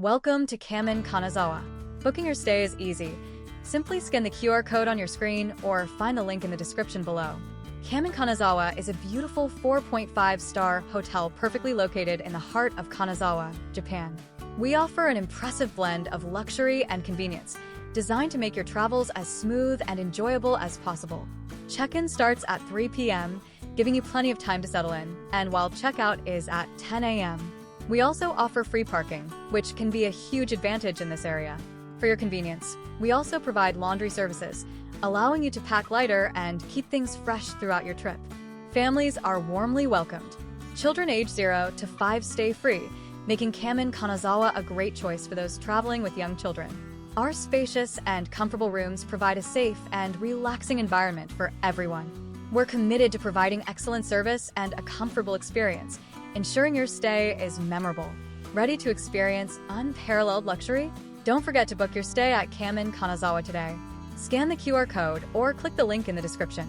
Welcome to Kamin Kanazawa. Booking your stay is easy. Simply scan the QR code on your screen or find the link in the description below. Kamin Kanazawa is a beautiful 4.5-star hotel perfectly located in the heart of Kanazawa, Japan. We offer an impressive blend of luxury and convenience, designed to make your travels as smooth and enjoyable as possible. Check-in starts at 3 p.m., giving you plenty of time to settle in, and while checkout is at 10 a.m. We also offer free parking, which can be a huge advantage in this area. For your convenience, we also provide laundry services, allowing you to pack lighter and keep things fresh throughout your trip. Families are warmly welcomed. Children age 0 to 5 stay free, making Kamin Kanazawa a great choice for those traveling with young children. Our spacious and comfortable rooms provide a safe and relaxing environment for everyone. We're committed to providing excellent service and a comfortable experience, ensuring your stay is memorable. Ready to experience unparalleled luxury? Don't forget to book your stay at Kamin Kanazawa today. Scan the QR code or click the link in the description.